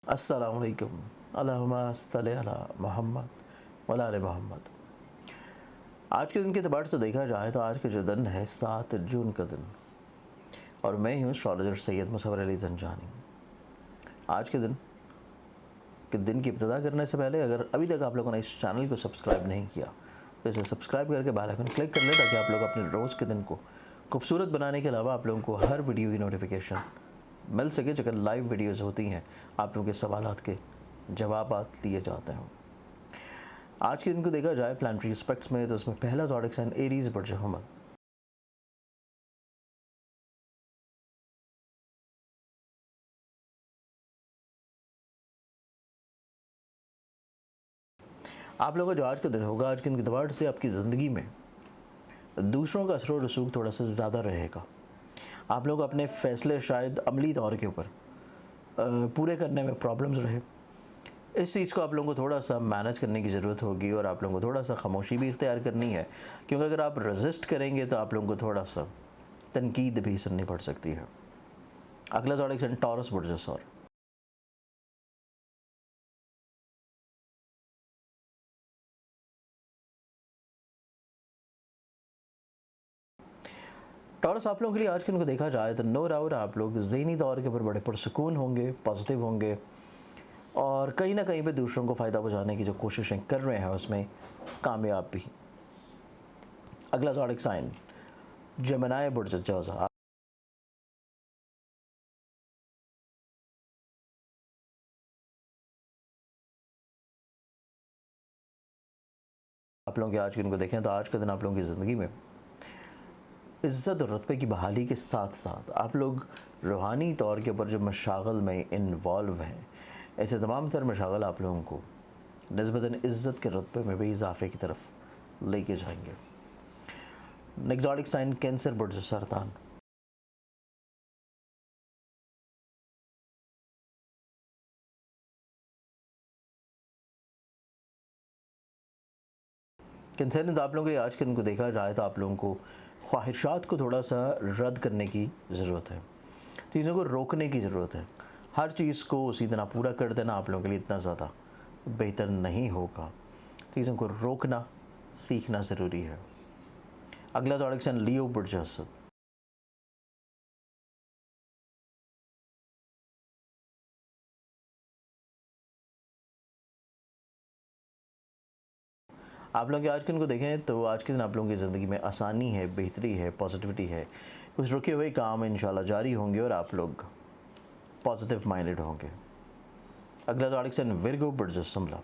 अस्सलामुअलैकुम अल्लाहुम्मा सल्लि अला मोहम्मद व आले मोहम्मद। आज के दिन के अतबार से देखा जाए तो आज का जो दिन है 7 जून का दिन, और मैं हूँ एस्ट्रोलॉजर सैयद मुसव्वर अली ज़ंजानी। आज के दिन की इब्तिदा करने से पहले अगर अभी तक आप लोगों ने इस चैनल को सब्सक्राइब नहीं किया तो इसे सब्सक्राइब करके बेल आइकन क्लिक कर लें, ताकि आप लोग अपने रोज़ के दिन को खूबसूरत बनाने के अलावा आप लोगों को हर वीडियो की नोटिफिकेशन मिल सके। जगह लाइव वीडियोज़ होती हैं, आप लोगों के सवालात के जवाब दिए जाते हैं। आज के दिन को देखा जाए प्लानिटरी एस्पेक्ट्स में तो उसमें पहला ज़ोडिक साइन एरीज बुर्ज हमल। आप लोगों का जो आज का दिन होगा, आज के दिन के अतबार से आपकी ज़िंदगी में दूसरों का असर व रसूख थोड़ा सा ज़्यादा रहेगा। आप लोग अपने फ़ैसले शायद अमली तौर के ऊपर पूरे करने में प्रॉब्लम्स रहे। इस चीज़ को आप लोगों को थोड़ा सा मैनेज करने की ज़रूरत होगी, और आप लोगों को थोड़ा सा खामोशी भी इख्तियार करनी है, क्योंकि अगर आप रेजिस्ट करेंगे तो आप लोगों को थोड़ा सा तनकीद भी सुननी पड़ सकती है। अगला ज़ोडिक साइन टॉरस बुर्ज सौर। टॉरस आप लोगों के लिए आज के दिन को देखा जाए तो नो डाउट आप लोग ज़हनी तौर के ऊपर बड़े पुरसुकून होंगे, पॉजिटिव होंगे, और कहीं ना कहीं पे दूसरों को फ़ायदा पहुंचाने की जो कोशिशें कर रहे हैं उसमें कामयाब भी। अगला ज़ोडिक साइन जेमिनी बुर्ज जौज़ा। आप लोगों के आज के दिन को देखें तो आज का दिन आप लोगों की ज़िंदगी में इज़्ज़त और रुतबे की बहाली के साथ साथ आप लोग रूहानी तौर के ऊपर जो मशागल में इन्वॉल्व हैं, ऐसे तमाम तर मशागल आप लोगों को निस्बतन इज़्ज़त के रुतबे में भी इजाफे की तरफ लेके जाएंगे। नेक्स्ट ज़ोडिक साइन कैंसर बुर्ज सरतान। कैंसर ने आप लोगों के आज के दिन को देखा जाए तो आप लोगों को ख्वाहिशात को थोड़ा सा रद्द करने की ज़रूरत है, चीज़ों को रोकने की ज़रूरत है। हर चीज़ को उसी तरह पूरा कर देना आप लोगों के लिए इतना ज़्यादा बेहतर नहीं होगा। चीज़ों को रोकना सीखना ज़रूरी है। अगला ज़ोडिक साइन लियो बुर्ज असद। आप लोग आज के दिन को देखें तो आज के दिन आप लोगों की ज़िंदगी में आसानी है, बेहतरी है, पॉजिटिविटी है। कुछ रुके हुए काम इंशाल्लाह जारी होंगे और आप लोग पॉजिटिव माइंडेड होंगे। अगला ज़ोडिक साइन विर्गो बुर्ज शिमला।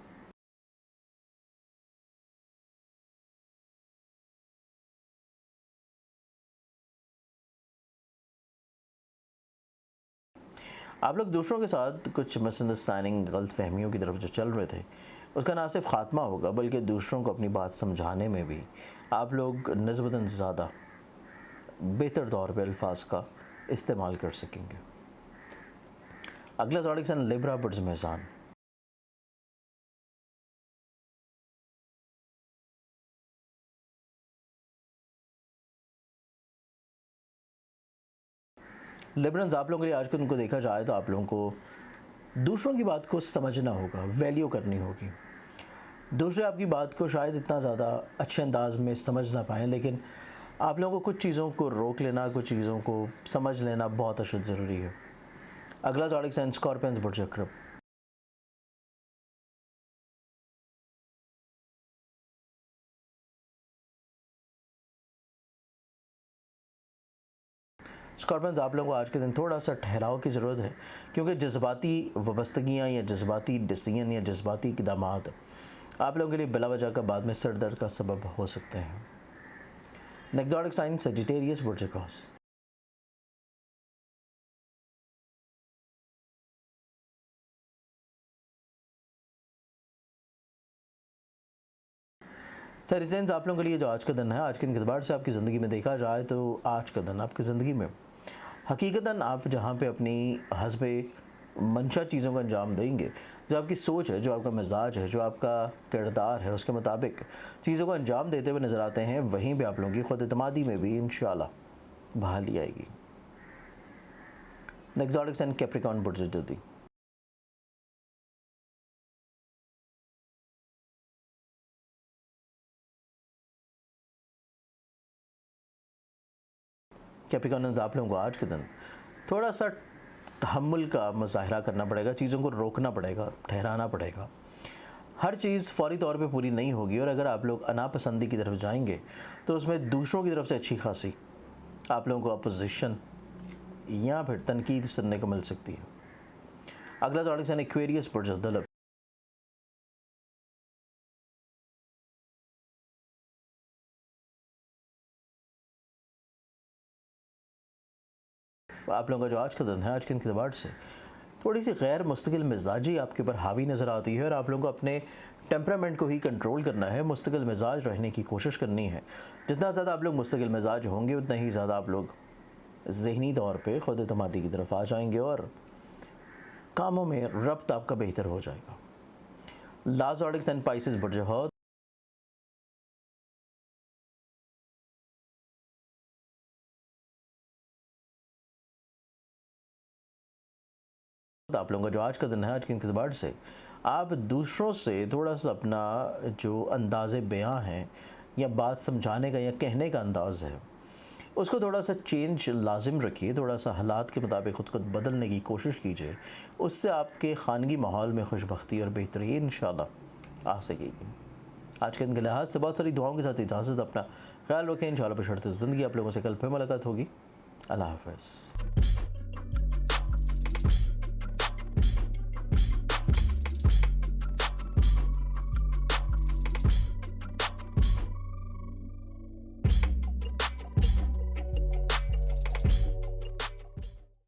आप लोग दूसरों के साथ कुछ मिसअंडरस्टैंडिंग, गलत फहमियों की तरफ जो चल रहे थे, उसका ना सिर्फ ख़ात्मा होगा बल्कि दूसरों को अपनी बात समझाने में भी आप लोग निस्बतन ज़्यादा बेहतर तौर पर अल्फाज का इस्तेमाल कर सकेंगे। अगला ज़ोडिक साइन लिब्रा बुर्ज मेज़ान। लिब्रन्स आप लोगों के लिए आज के दिन को देखा जाए तो आप लोगों को दूसरों की बात को समझना होगा, वैल्यू करनी होगी। दूसरे आपकी बात को शायद इतना ज़्यादा अच्छे अंदाज में समझ ना पाएँ, लेकिन आप लोगों को कुछ चीज़ों को रोक लेना, कुछ चीज़ों को समझ लेना बहुत अशद ज़रूरी है। अगला ज़ोडिक साइन स्कॉर्पियंस बुर्ज अक़रब। स्कॉर्पियंस आप लोगों को आज के दिन थोड़ा सा ठहराव की ज़रूरत है, क्योंकि जज्बाती वाबस्तगियाँ या जज्बाती डिसीजन या जज्बाती इक़दाम आप लोगों के लिए बिला वजह का बाद में सर दर्द का सबब हो सकते हैं। नेक्स्ट ज़ोडिक साइन सजिटेरियस बुर्ज अक़ौस। सैजिटेरियंस आप लोगों के लिए जो आज का दिन है, आज के दिन के अतबार से आपकी ज़िंदगी में देखा जाए तो आज का दिन आपकी ज़िंदगी में हकीकतन आप जहाँ पे अपनी हस्बे मंशा चीज़ों का अंजाम देंगे, जो आपकी सोच है, जो आपका मिजाज है, जो आपका किरदार है, उसके मुताबिक चीज़ों को अंजाम देते हुए नज़र आते हैं, वहीं पे आप लोगों की खुद एतमादी में भी इंशाल्लाह बहाली आएगी। नेक्स्ट ज़ोडिक साइन कैप्रिकॉर्न बुर्ज जुदी। कैप्रिकॉर्नियंस, आप लोगों को आज के दिन थोड़ा सा तहम्मुल का मुज़ाहरा करना पड़ेगा, चीज़ों को रोकना पड़ेगा, ठहराना पड़ेगा। हर चीज़ फौरी तौर पे पूरी नहीं होगी, और अगर आप लोग अनापसंदी की तरफ जाएंगे तो उसमें दूसरों की तरफ से अच्छी खासी आप लोगों को अपोजिशन या फिर तनकीद सुनने को मिल सकती है। अगला ज़ोडिक साइन एक्वेरियस बुर्ज दलब। आप लोगों का जो आज का दिन है, आज के दिन के अतबार से थोड़ी सी गैर मुस्तकिल मिजाजी आपके ऊपर हावी नज़र आती है, और आप लोगों को अपने टेम्परामेंट को ही कंट्रोल करना है, मुस्तकिल मिजाज रहने की कोशिश करनी है। जितना ज़्यादा आप लोग मुस्तकिल मिजाज होंगे उतना ही ज़्यादा आप लोग ज़हनी तौर पे खुद एतमादी की तरफ आ जाएंगे और कामों में रब्त आपका बेहतर हो जाएगा। लास्ट ज़ोडिक साइन पाइसेस बुर्ज हौद। आप लोगों का जो आज का दिन है, आज के इंतज़ार से आप दूसरों से थोड़ा सा अपना जो अंदाज़े बयां हैं या बात समझाने का या कहने का अंदाज़ है उसको थोड़ा सा चेंज लाजिम रखिए, थोड़ा सा हालात के मुताबिक ख़ुद को बदलने की कोशिश कीजिए। उससे आपके ख़ानगी माहौल में खुशबख्ती और बेहतरी इंशाल्लाह आ सकेगी। आज के दिन के लिहाज से बहुत सारी दुआओं के साथ इजाज़त, अपना ख्याल रखें। इंशाल्लाह बशर्ते ज़िंदगी आप लोगों से कल फिर मुलाकात होगी। अल्लाह हाफ़िज़।